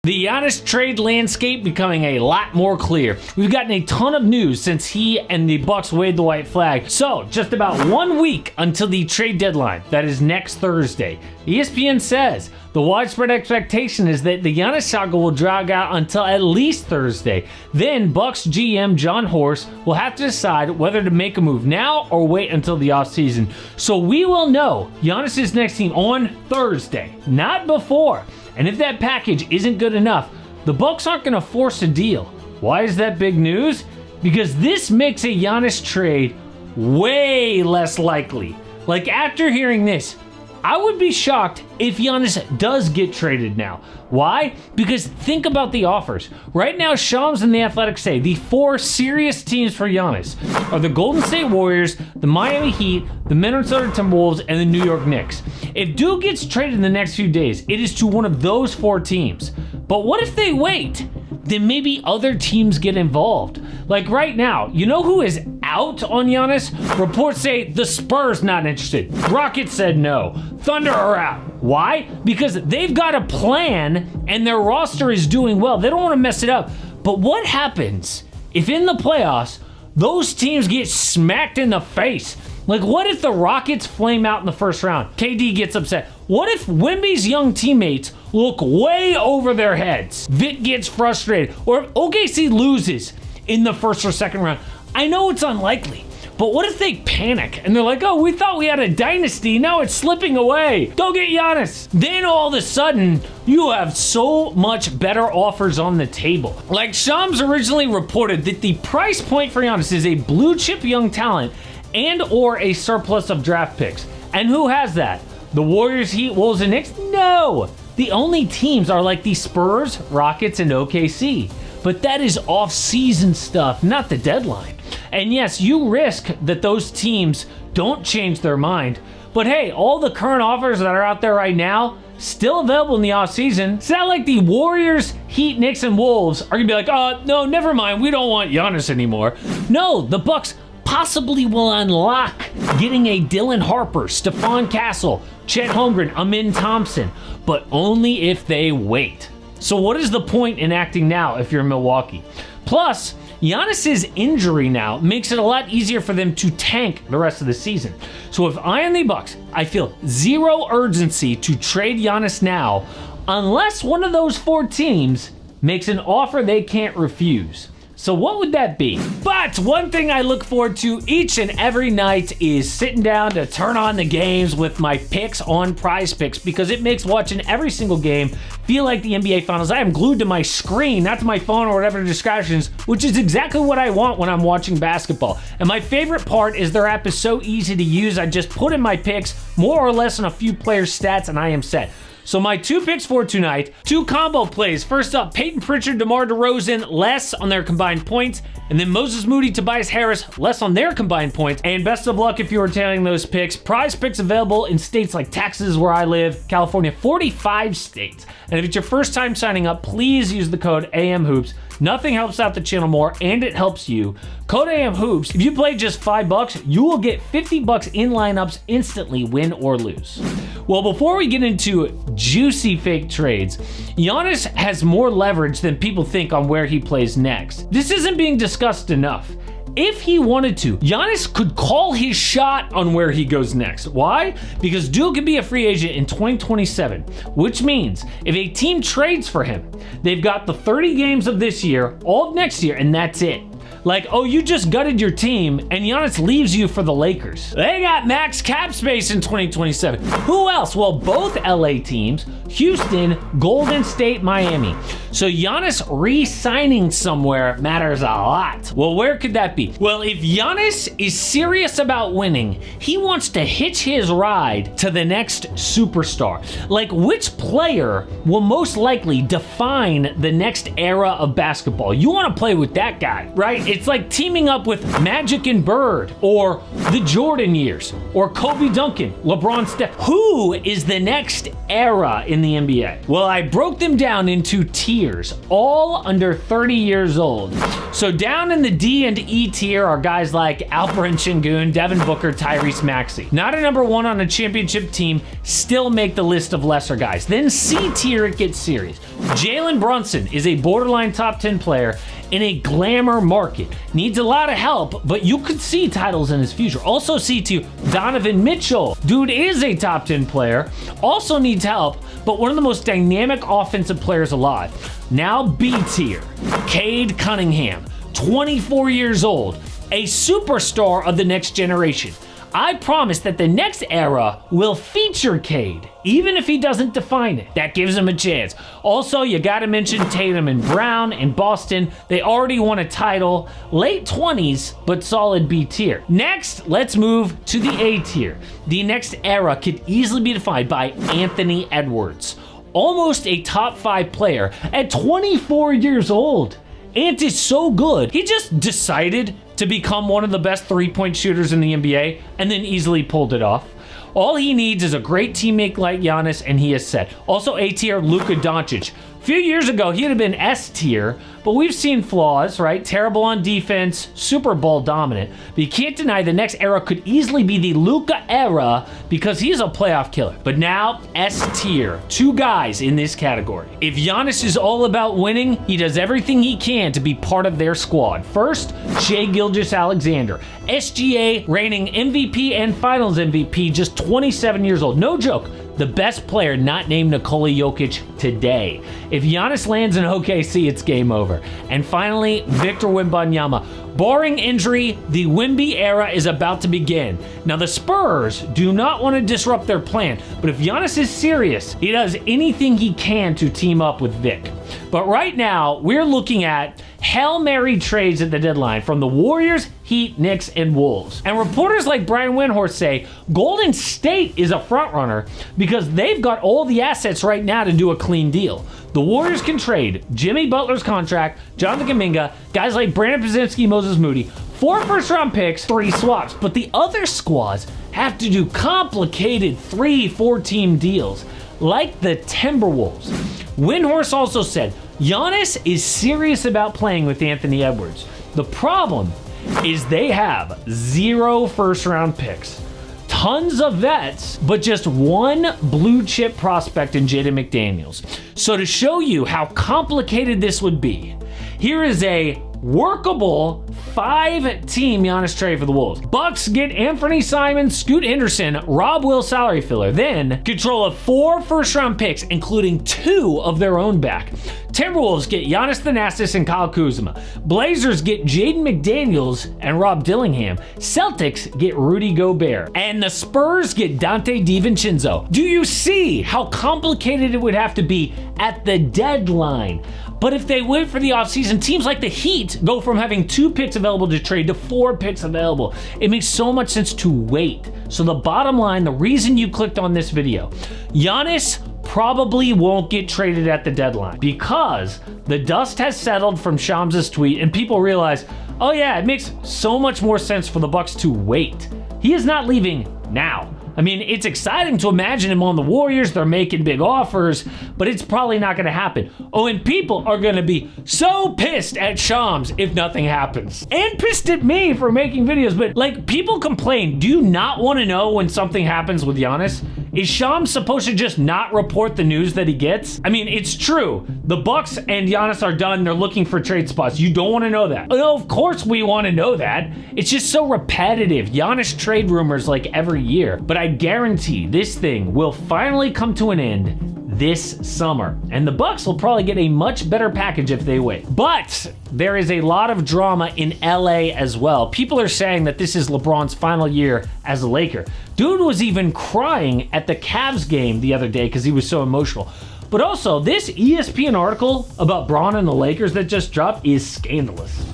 The Giannis trade landscape becoming a lot more clear. We've gotten a ton of news since he and the Bucks waved the white flag. So, just about 1 week until the trade deadline, that is next Thursday. ESPN says the widespread expectation is that the Giannis saga will drag out until at least Thursday. Then Bucks GM John Horst will have to decide whether to make a move now or wait until the offseason. So we will know Giannis' next team on Thursday, not before. And if that package isn't good enough, the Bucks aren't going to force a deal. Why is that big news? Because this makes a Giannis trade way less likely. Like, after hearing this, I would be shocked if Giannis does get traded now. Why? Because think about the offers. Right now, Shams and The Athletic say the 4 serious teams for Giannis are the Golden State Warriors, the Miami Heat, the Minnesota Timberwolves, and the New York Knicks. If Duke gets traded in the next few days, it is to one of those 4 teams. But what if they wait? Then maybe other teams get involved. Like right now, you know who is out on Giannis? Reports say the Spurs not interested. Rockets said no. Thunder are out. Why? Because they've got a plan and their roster is doing well. They don't want to mess it up. But what happens if in the playoffs, those teams get smacked in the face? Like, what if the Rockets flame out in the first round? KD gets upset. What if Wemby's young teammates look way over their heads? Vic gets frustrated. Or if OKC loses in the first or second round? I know it's unlikely, but what if they panic and they're like, oh, we thought we had a dynasty, now it's slipping away. Go get Giannis. Then all of a sudden, you have so much better offers on the table. Like Shams originally reported that the price point for Giannis is a blue chip young talent and or a surplus of draft picks. And who has that? The Warriors, Heat, Wolves, and Knicks? No! The only teams are like the Spurs, Rockets, and OKC. But that is off-season stuff, not the deadline. And yes, you risk that those teams don't change their mind. But hey, all the current offers that are out there right now, still available in the offseason. It's not like the Warriors, Heat, Knicks, and Wolves are going to be like, oh, no, never mind, we don't want Giannis anymore. No, the Bucks possibly will unlock getting a Dylan Harper, Stephon Castle, Chet Holmgren, Amin Thompson, but only if they wait. So what is the point in acting now if you're Milwaukee? Plus, Giannis' injury now makes it a lot easier for them to tank the rest of the season. So if I am the Bucks, I feel zero urgency to trade Giannis now unless one of those 4 teams makes an offer they can't refuse. So what would that be? But one thing I look forward to each and every night is sitting down to turn on the games with my picks on PrizePicks, because it makes watching every single game feel like the NBA Finals. I am glued to my screen, not to my phone or whatever distractions, which is exactly what I want when I'm watching basketball. And my favorite part is their app is so easy to use. I just put in my picks, more or less on a few players' stats, and I am set. So my 2 picks for tonight, 2 combo plays. First up, Peyton Pritchard, DeMar DeRozan, less on their combined points. And then Moses Moody, Tobias Harris, less on their combined points. And best of luck if you are tailing those picks. PrizePicks available in states like Texas, where I live, California, 45 states. And if it's your first time signing up, please use the code AMHOOPS. Nothing helps out the channel more, and it helps you. Code AMHOOPS. If you play just $5, you will get $50 in lineups instantly, win or lose. Well, before we get into juicy fake trades, Giannis has more leverage than people think on where he plays next. This isn't being discussed enough. If he wanted to, Giannis could call his shot on where he goes next. Why? Because Duke could be a free agent in 2027, which means if a team trades for him, they've got the 30 games of this year, all of next year, and that's it. Like, oh, you just gutted your team and Giannis leaves you for the Lakers. They got max cap space in 2027. Who else? Well, both LA teams, Houston, Golden State, Miami. So Giannis re-signing somewhere matters a lot. Well, where could that be? Well, if Giannis is serious about winning, he wants to hitch his ride to the next superstar. Like, which player will most likely define the next era of basketball? You want to play with that guy, right? It's like teaming up with Magic and Bird, or the Jordan years, or Kobe Duncan, LeBron Steph. Who is the next era in the NBA? Well, I broke them down into tiers, all under 30 years old. So down in the D and E tier are guys like Alperen Şengün, Devin Booker, Tyrese Maxey. Not a number one on a championship team, still make the list of lesser guys. Then C tier, it gets serious. Jalen Brunson is a borderline top 10 player in a glamour market. Needs a lot of help, but you could see titles in his future. Also C2, Donovan Mitchell. Dude is a top 10 player, also needs help, but one of the most dynamic offensive players alive. Now B tier, Cade Cunningham, 24 years old, a superstar of the next generation. I promise that the next era will feature Cade, even if he doesn't define it. That gives him a chance. Also, you gotta mention Tatum and Brown in Boston. They already won a title, late 20s, but solid B tier. Next, let's move to the A tier. The next era could easily be defined by Anthony Edwards. Almost a top 5 player at 24 years old. Ant is so good, he just decided to become one of the best three-point shooters in the NBA and then easily pulled it off. All he needs is a great teammate like Giannis, and he is set. Also A tier, Luka Doncic. A few years ago, he'd have been S tier, but we've seen flaws, right? Terrible on defense, Super Bowl dominant. But you can't deny the next era could easily be the Luka era because he's a playoff killer. But now, S tier. 2 guys in this category. If Giannis is all about winning, he does everything he can to be part of their squad. First, Shai Gilgeous-Alexander. SGA reigning MVP and Finals MVP, just 27 years old. No joke. The best player not named Nikola Jokic today. If Giannis lands in OKC, it's game over. And finally, Victor Wembanyama. Barring injury, the Wemby era is about to begin. Now, the Spurs do not want to disrupt their plan, but if Giannis is serious, he does anything he can to team up with Vic. But right now, we're looking at Hail Mary trades at the deadline from the Warriors, Heat, Knicks, and Wolves. And reporters like Brian Windhorst say Golden State is a frontrunner because they've got all the assets right now to do a clean deal. The Warriors can trade Jimmy Butler's contract, Jonathan Kuminga, guys like Brandon Podziemski, Moses Moody, 4 first-round picks, 3 swaps. But the other squads have to do complicated 3-4 team deals, like the Timberwolves. Windhorst also said Giannis is serious about playing with Anthony Edwards. The problem is they have 0 first-round picks, tons of vets, but just 1 blue chip prospect in Jaden McDaniels. So to show you how complicated this would be, here is a workable 5-team Giannis trade for the Wolves. Bucks get Anthony Simons, Scoot Henderson, Rob Will salary filler, then control of 4 first-round picks, including 2 of their own back. Timberwolves get Giannis Thanasis and Kyle Kuzma. Blazers get Jaden McDaniels and Rob Dillingham. Celtics get Rudy Gobert. And the Spurs get Dante DiVincenzo. Do you see how complicated it would have to be at the deadline? But if they wait for the offseason, teams like the Heat go from having 2 picks available to trade to 4 picks available. It makes so much sense to wait. So the bottom line, the reason you clicked on this video, Giannis probably won't get traded at the deadline because the dust has settled from Shams' tweet and people realize, oh yeah, it makes so much more sense for the Bucks to wait. He is not leaving now. I mean, it's exciting to imagine him on the Warriors. They're making big offers, but it's probably not going to happen. Oh, and people are going to be so pissed at Shams if nothing happens. And pissed at me for making videos, but like, people complain, do you not want to know when something happens with Giannis? Is Shams supposed to just not report the news that he gets? I mean, it's true. The Bucks and Giannis are done. They're looking for trade spots. You don't want to know that. No, of course we want to know that. It's just so repetitive. Giannis trade rumors like every year. But I guarantee this thing will finally come to an end this summer. And the Bucks will probably get a much better package if they wait. But there is a lot of drama in LA as well. People are saying that this is LeBron's final year as a Laker. Dude was even crying at the Cavs game the other day because he was so emotional. But also, this ESPN article about Bron and the Lakers that just dropped is scandalous.